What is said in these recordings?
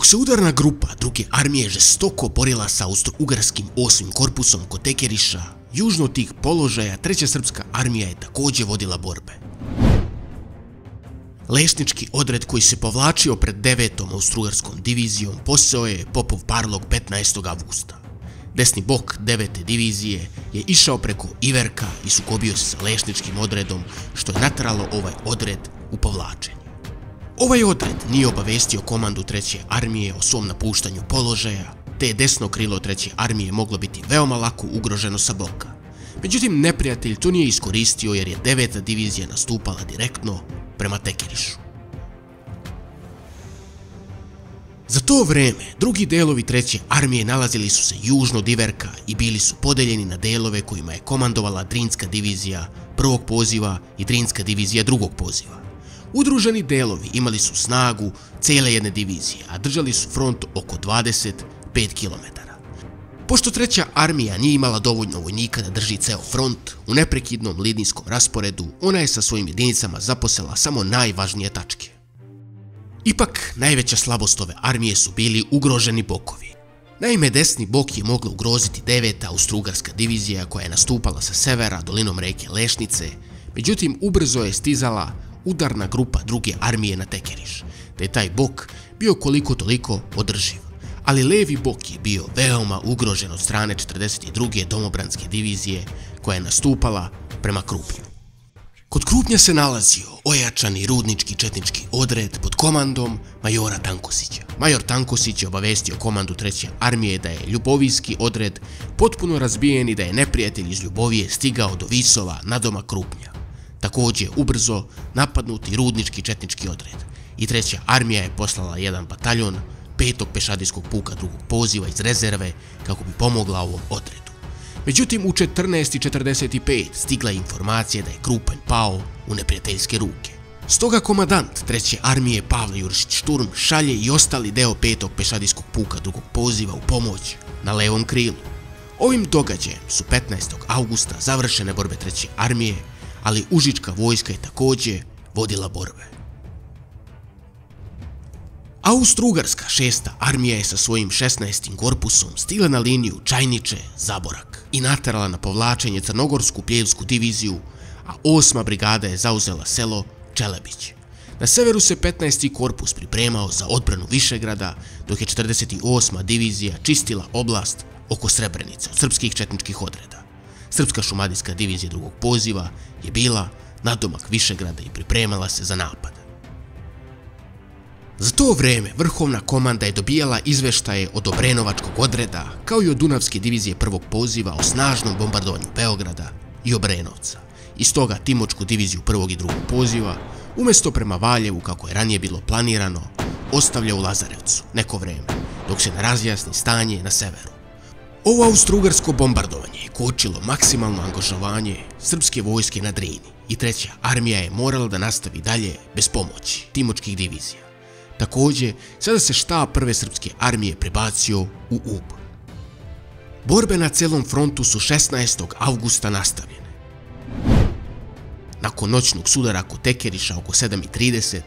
se udarna grupa druge armije žestoko borila sa austro-ugarskim 8. korpusom kod Tekeriša, južno od tih položaja treća srpska armija je također vodila borbe. Lešnički odred koji se povlačio pred 9. austro-ugarskom divizijom poseo je Popov Parlog 15. avgusta. Desni bok 9. divizije je išao preko Iverka i sukobio se sa Lešničkim odredom, što je nateralo ovaj odred u povlačenje. Ovaj odred nije obavestio komandu 3. armije o svom napuštanju položaja, te je desno krilo 3. armije moglo biti veoma lako ugroženo sa boka. Međutim, neprijatelj to nije iskoristio jer je 9. divizija nastupala direktno prema Tekerišu. Za to vreme, drugi delovi 3. armije nalazili su se južno od Iverka i bili su podeljeni na delove kojima je komandovala Drinska divizija 1. poziva i Drinska divizija 2. poziva. Udruženi delovi imali su snagu cele jedne divizije, a držali su front oko 25 km. Pošto 3. armija nije imala dovoljno vojnika da drži ceo front, u neprekidnom linijskom rasporedu ona je sa svojim jedinicama zaposela samo najvažnije tačke. Ipak, najveća slabost ove armije su bili ugroženi bokovi. Naime, desni bok je mogla ugroziti 9. austro-ugarska divizija koja je nastupala sa severa dolinom reke Lešnice, međutim ubrzo je stizala udarna grupa druge armije na Tekeriš, te je taj bok bio koliko toliko održiv, ali levi bok je bio veoma ugrožen od strane 42. domobranske divizije koja je nastupala prema Krupnju. Kod Krupnja se nalazio ojačani rudnički četnički odred pod komandom majora Tankosića. Major Tankosić je obavestio komandu 3. armije da je Ljubovijski odred potpuno razbijen i da je neprijatelj iz Ljubovije stigao do Visova nadomak Krupnja. Također ubrzo napadnuti rudnički četnički odred i 3. armija je poslala jedan bataljon 5. pešadijskog puka 2. poziva iz rezerve kako bi pomogla ovom odredu. Međutim, u 14:45 stigla je informacija da je Krupanj pao u neprijateljske ruke. Stoga komandant 3. armije Pavle Jurišić Šturm šalje i ostali deo 5. pešadijskog puka 2. poziva u pomoć na levom krilu. Ovim događajem su 15. avgusta završene borbe 3. armije, ali užička vojska je također vodila borbe. Austro-ugarska 6. armija je sa svojim 16. korpusom stigla na liniju Čajniče-Zaborak i naterala na povlačenje Crnogorsku pljevsku diviziju, a 8. brigada je zauzela selo Čelebić. Na severu se 15. korpus pripremao za odbranu Višegrada, dok je 48. divizija čistila oblast oko Srebrenice od srpskih četničkih odreda. Srpska šumadijska divizija 2. poziva je bila nadomak Višegrada i pripremala se za napad. Za to vreme vrhovna komanda je dobijala izveštaje od Obrenovačkog odreda kao i od Dunavske divizije 1. poziva o snažnom bombardovanju Beograda i Obrenovca. I stoga Timočku diviziju 1. i 2. poziva, umjesto prema Valjevu kako je ranije bilo planirano, ostavlja u Lazarevcu neko vreme, dok se ne razjasni stanje na severu. Ovo austro-ugarsko bombardovanje je kočilo maksimalno angažovanje srpske vojske na Drini i 3. armija je morala da nastavi dalje bez pomoći Timočkih divizija. Također, sada se štab 1. srpske armije prebacio u Ub. Borbe na celom frontu su 16. avgusta nastavljene. Nakon noćnog sudara kod Tekeriša oko 7:30,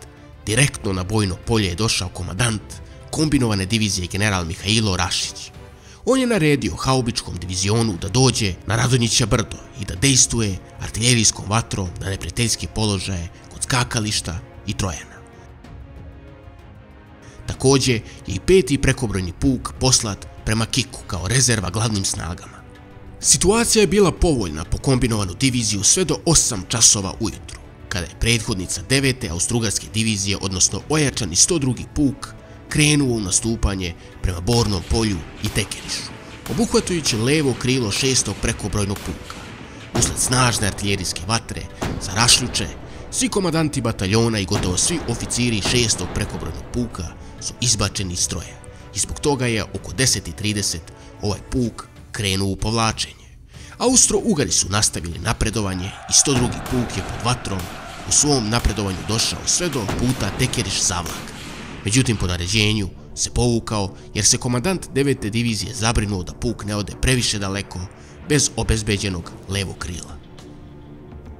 direktno na bojno polje je došao komandant kombinovane divizije general Mihajlo Rašić. On je naredio haubičkom divizionu da dođe na Radonjića brdo i da dejstvuje artiljerijskom vatrom na neprijateljske položaje kod Skakališta i Trojana. Također je i 5. prekobrojni puk poslat prema Kiku kao rezerva glavnim snagama. Situacija je bila povoljna po kombinovanu diviziju sve do 8 časova ujutru, kada je prethodnica 9. austro-ugarske divizije, odnosno ojačani 102. puk, krenuo u nastupanje prema Bornom polju i Tekerišu, obuhvatajući levo krilo 6. prekobrojnog puka. Usled snažne artiljerijske vatre za Rašljuče, svi komandanti bataljona i gotovo svi oficiri 6. prekobrojnog puka su izbačeni iz stroja i zbog toga je oko 10:30 ovaj puk krenuo u povlačenje. Austro-Ugari su nastavili napredovanje i 102. puk je pod vatrom u svom napredovanju došao sve do puta Tekeriš-Zavlak. Međutim, po naređenju se povukao jer se komandant 9. divizije zabrinuo da puk ne ode previše daleko bez obezbeđenog levog krila.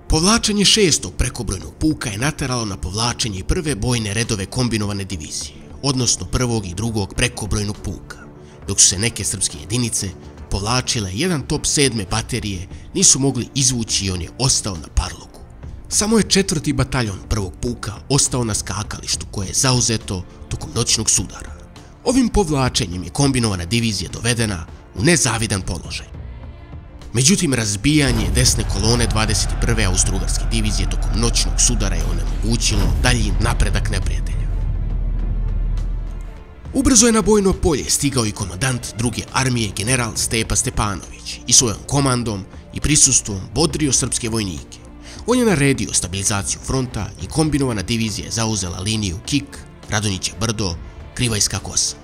Povlačenje 6. prekobrojnog puka je nateralo na povlačenje i prve bojne redove kombinovane divizije. odnosno prvog i drugog prekobrojnog puka, dok su se neke srpske jedinice povlačile, jedan top 7. baterije nisu mogli izvući i on je ostao na Parlogu. Samo je 4. bataljon prvog puka ostao na skakalištu koje je zauzeto tokom noćnog sudara. Ovim povlačenjem je kombinovana divizija dovedena u nezavidan položaj. Međutim, razbijanje desne kolone 21. Austro-Ugarske divizije tokom noćnog sudara je onemogućilo dalji napredak neprijatelja. Ubrzo je na bojno polje stigao i komandant druge armije general Stepa Stepanović i svojom komandom i prisustvom bodrio srpske vojnike. On je naredio stabilizaciju fronta i kombinovana divizija je zauzela liniju Kik, Radonjiće brdo, Krivajska kosa.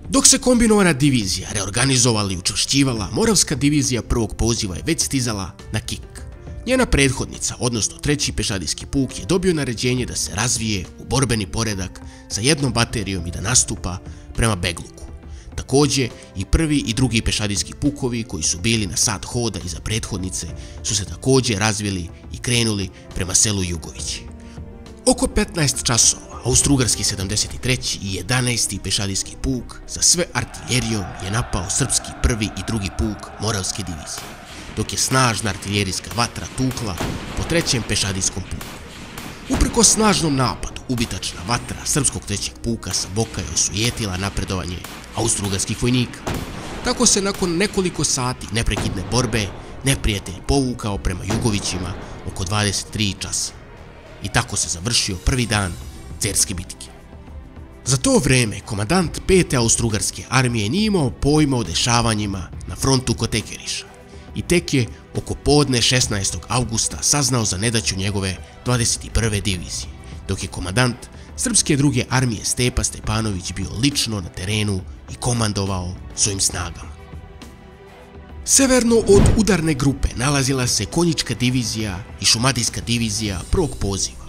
Dok se kombinovana divizija reorganizovala i učvršćivala, Moravska divizija prvog poziva je već stizala na Kik. Njena prethodnica, odnosno 3. pešadijski puk, je dobio naređenje da se razvije u borbeni poredak sa jednom baterijom i da nastupa prema Begluku. Također i 1. i 2. pešadijski pukovi koji su bili na sat hoda iza prethodnice su se također razvili i krenuli prema selu Jugovići. Oko 15 časova Austro-Ugarski 73. i 11. pešadijski puk sa sve artiljerijom je napao srpski 1. i 2. puk Moravske divizije, dok je snažna artiljerijska vatra tukla po 3. pešadijskom puku. Uprkos snažnom napadu, ubitačna vatra srpskog 3. puka sa boka je osujetila napredovanje austro-ugarskih vojnika. Tako se nakon nekoliko sati neprekidne borbe neprijatelj povukao prema Jugovićima oko 23 časa. I tako se završio prvi dan Cerske bitke. Za to vreme komandant 5. Austro-Ugarske armije nije imao pojma o dešavanjima na frontu kod Tekeriša i tek je oko podne 16. augusta saznao za nedaću njegove 21. divizije, dok je komandant Srpske druge armije Stepa Stepanović bio lično na terenu i komandovao svojim snagama. Severno od udarne grupe nalazila se Konjička divizija i Šumadijska divizija prvog poziva.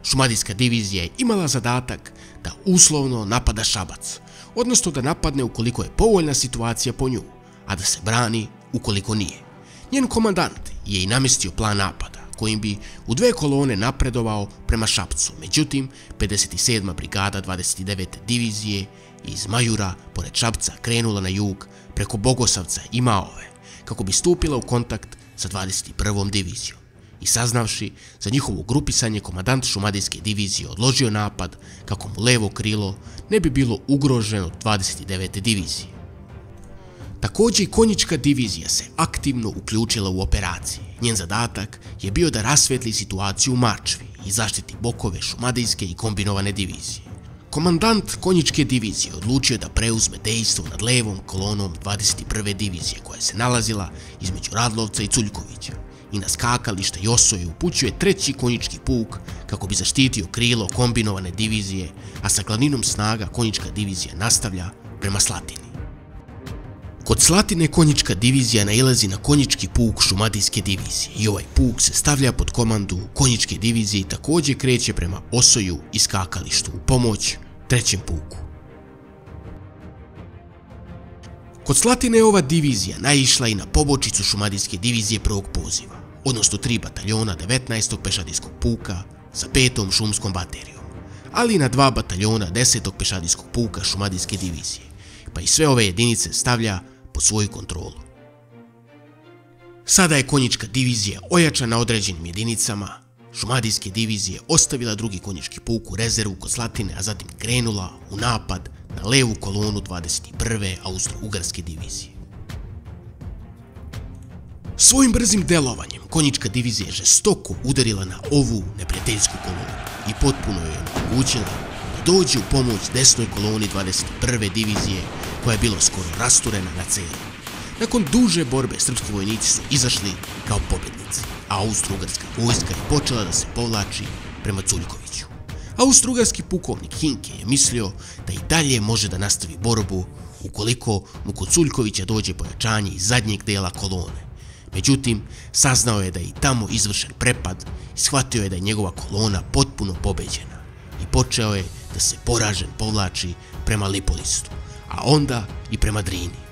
Šumadijska divizija je imala zadatak da uslovno napada Šabac, odnosno da napadne ukoliko je povoljna situacija po nju, a da se brani ukoliko nije. Njen komandant je i namjestio plan napada, kojim bi u 2 kolone napredovao prema Šapcu. Međutim, 57. brigada 29. divizije iz Majura pored Šapca krenula na jug preko Bogosavca i Maove, kako bi stupila u kontakt sa 21. divizijom. I saznavši za njihovo grupisanje, komandant Šumadijske divizije odložio napad kako mu levo krilo ne bi bilo ugroženo od 29. divizije. Također i Konjička divizija se aktivno uključila u operacije. Njen zadatak je bio da rasvetli situaciju u Mačvi i zaštiti bokove Šumadijske i kombinovane divizije. Komandant Konjičke divizije odlučio da preuzme dejstvo nad levom kolonom 21. divizije koja se nalazila između Radlovca i Culjkovića i na skakalište Josoje upućuje 3. konjički puk kako bi zaštitio krilo kombinovane divizije, a sa glavninom snaga Konjička divizija nastavlja prema Slatini. Kod Slatine Konjička divizija nailazi na Konjički puk Šumadijske divizije i ovaj puk se stavlja pod komandu Konjičke divizije i također kreće prema Osoju i skakalištu u pomoć 3. puku. Kod Slatine je ova divizija naišla i na pobočicu Šumadijske divizije prvog poziva, odnosno 3 bataljona 19. pešadijskog puka sa 5. šumskom baterijom, ali i na 2 bataljona 10. pešadijskog puka Šumadijske divizije, pa i sve ove jedinice stavlja pod svoju kontrolu. Sada je Konjička divizija ojačana određenim jedinicama Šumadijske divizije ostavila 2. konjički puk u rezervu kod Slatine, a zatim krenula u napad na levu kolonu 21. Austro-Ugarske divizije. Svojim brzim delovanjem Konjička divizija je žestoko udarila na ovu neprijateljsku kolonu i potpuno je omogućila da dođe u pomoć desnoj koloni 21. divizije koja je bila skoro rasturena na celu. Nakon duže borbe srpski vojnici su izašli kao pobjednici, a Austro-Ugarska vojska je počela da se povlači prema Culjkoviću. Austro-Ugarski pukovnik Hinke je mislio da i dalje može da nastavi borbu ukoliko mu kod Culjkovića dođe pojačanje iz zadnjeg dela kolone. Međutim, saznao je da je i tamo izvršen prepad i shvatio je da je njegova kolona potpuno pobeđena i počeo je da se poražen povlači prema Lipolistu, a onda i prema Drini.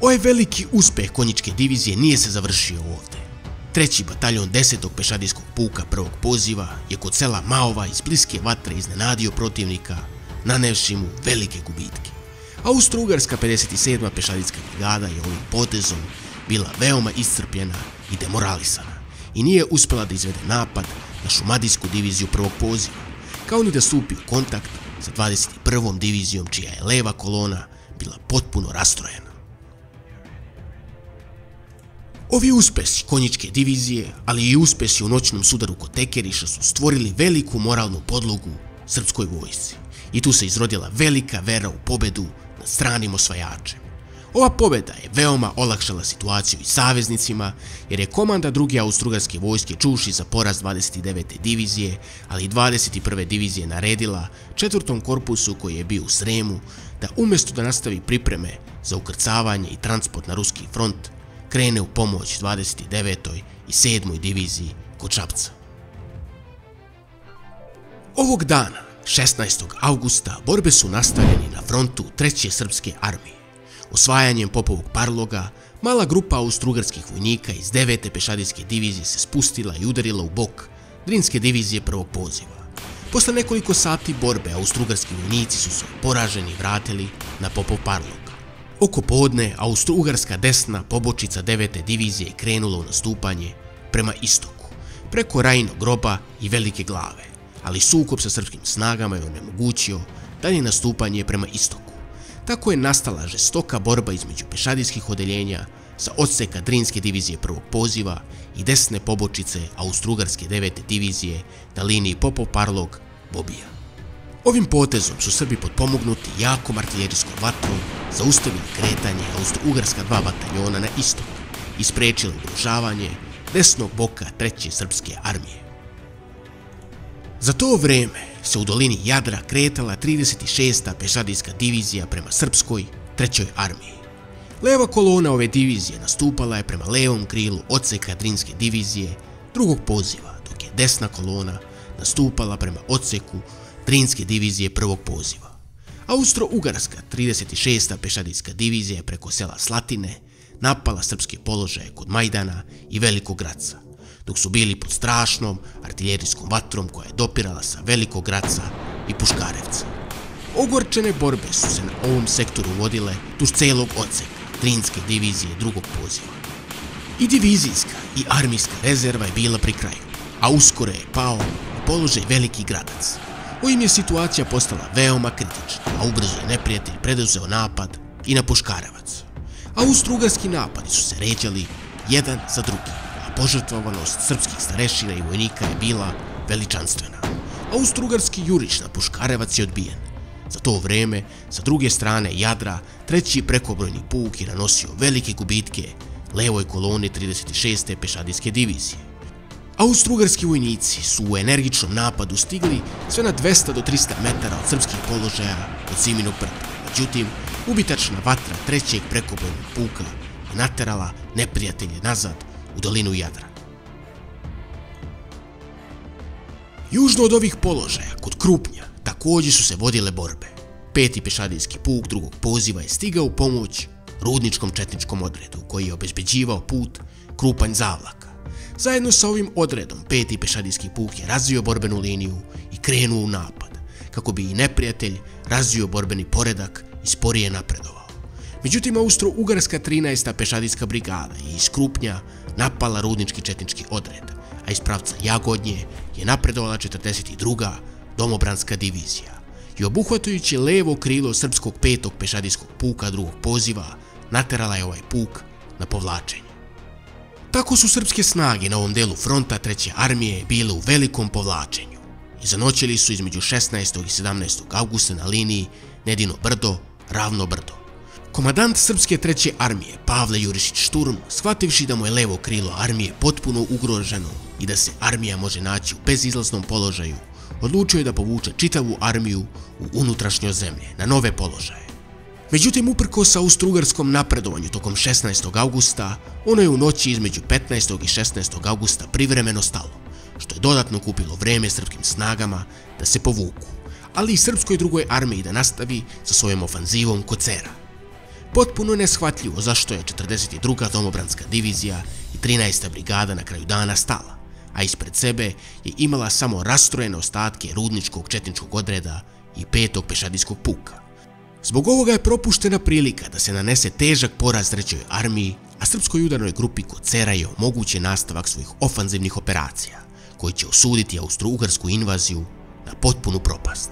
Ovaj veliki uspeh Konjičke divizije nije se završio ovdje. Treći bataljon 10. pešadijskog puka prvog poziva je kod sela Maova iz bliske vatre iznenadio protivnika, nanevši mu velike gubitke. Austro-Ugarska 57. pešadijska brigada je ovim potezom bila veoma iscrpljena i demoralisana i nije uspjela da izvede napad na šumadijsku diviziju prvog poziva, kao ni da stupi u kontakt sa 21. divizijom čija je leva kolona bila potpuno rastrojena. Ovi uspesi konjičke divizije, ali i uspesi u noćnom sudaru kod Tekeriša su stvorili veliku moralnu podlogu srpskoj vojsci i tu se izrodila velika vera u pobedu nad stranim osvajačem. Ova pobeda je veoma olakšala situaciju i saveznicima, jer je komanda druge Austro-Ugarske vojske čuvši za poraz 29. divizije, ali i 21. divizije naredila 4. korpusu koji je bio u Sremu da umjesto da nastavi pripreme za ukrcavanje i transport na ruski front, krene u pomoć 29. i 7. diviziji kod Šapca. Ovog dana, 16. augusta, borbe su nastavljene na frontu 3. srpske armije. Osvajanjem Popovog Parloga, mala grupa austro-ugarskih vojnika iz 9. pešadijske divizije se spustila i udarila u bok Drinske divizije prvog poziva. Posle nekoliko sati borbe, austro-ugarski vojnici su se poraženi vratili na Popov Parlog. Oko podne, austro-ugarska desna pobočica 9. divizije je krenula u nastupanje prema istoku, preko Rajinog groba i Velike glave, ali sukob sa srpskim snagama je onemogućio dalje nastupanje prema istoku. Tako je nastala žestoka borba između pešadijskih odeljenja sa odseka Drinske divizije prvog poziva i desne pobočice Austro-Ugarske 9. divizije na liniji Popov Parlog-Bobija. Ovim potezom su Srbi potpomognuti jakom artiljerijskom vatrom zaustavili kretanje Austro-Ugarska 2 bataljona na istok i sprečili ugrožavanje desnog boka 3. srpske armije. Za to vreme se u dolini Jadra kretala 36. pešadijska divizija prema srpskoj 3. armiji. Leva kolona ove divizije nastupala je prema levom krilu odseka Drinske divizije drugog poziva, dok je desna kolona nastupala prema odseku Drinske divizije prvog poziva. Austro-Ugarska 36. pešadijska divizija je preko sela Slatine napala srpske položaje kod Majdana i Velikog Graca, dok su bili pod strašnom artiljerijskom vatrom koja je dopirala sa Velikog Graca i Puškarevca. Ogorčene borbe su se na ovom sektoru vodile duž celog odseka Drinske divizije drugog poziva. I divizijska i armijska rezerva je bila pri kraju, a uskoro je pao u položaj Veliki Gradac. Ovim je situacija postala veoma kritična, a ubrzo je neprijatelj preduzeo napad i na Puškarevac. Austro-ugarski napadi su se ređali jedan za drugim, a požrtvovanost srpskih starešina i vojnika je bila veličanstvena. Austro-ugarski juriš na Puškarevac je odbijen. Za to vreme, sa druge strane Jadra, 3. prekobrojni puk je nanosio velike gubitke levoj koloni 36. pešadijske divizije. Austro-ugarski vojnici su u energičnom napadu stigli sve na 200 do 300 metara od srpskih položaja od Siminog brda. Međutim, ubitačna vatra 3. prekobrojnog puka je naterala neprijatelje nazad u dolinu Jadra. Južno od ovih položaja, kod Krupnja, također su se vodile borbe. 5. pešadijski puk drugog poziva je stigao u pomoć rudničkom četničkom odredu koji je obezbeđivao put Krupanj-Zavlaka. Zajedno sa ovim odredom 5. pešadijski puk je razvio borbenu liniju i krenuo u napad, kako bi i neprijatelj razvio borbeni poredak i sporije napredovao. Međutim, Austro-ugarska 13. pešadijska brigada je iz Krupnja napala rudnički četnički odred, a iz pravca Jagodnje je napredovala 42. domobranska divizija i obuhvatajući levo krilo srpskog 5. pešadijskog puka drugog poziva naterala je ovaj puk na povlačenje. Tako su srpske snage na ovom delu fronta 3. armije bile u velikom povlačenju i zanoćili su između 16. i 17. augusta na liniji Nedino brdo-Ravno brdo. Komandant srpske 3. armije Pavle Jurišić-Šturm, shvativši da mu je levo krilo armije potpuno ugroženo i da se armija može naći u bezizlaznom položaju, odlučio je da povuče čitavu armiju u unutrašnjo zemlje, na nove položaje. Međutim, uprkos austro-ugarskom napredovanju tokom 16. augusta, ono je u noći između 15. i 16. augusta privremeno stalo, što je dodatno kupilo vreme srpskim snagama da se povuku, ali i srpskoj drugoj armiji da nastavi sa svojom ofanzivom kod Cera. Potpuno je neshvatljivo zašto je 42. domobranska divizija i 13. brigada na kraju dana stala, a ispred sebe je imala samo rastrojene ostatke rudničkog četničkog odreda i 5. pešadijskog puka. Zbog ovoga je propuštena prilika da se nanese težak poraz Trećoj armiji, a srpskoj udarnoj grupi kod Cera je omogućen nastavak svojih ofanzivnih operacija, koji će osuditi austro-ugarsku invaziju na potpunu propast.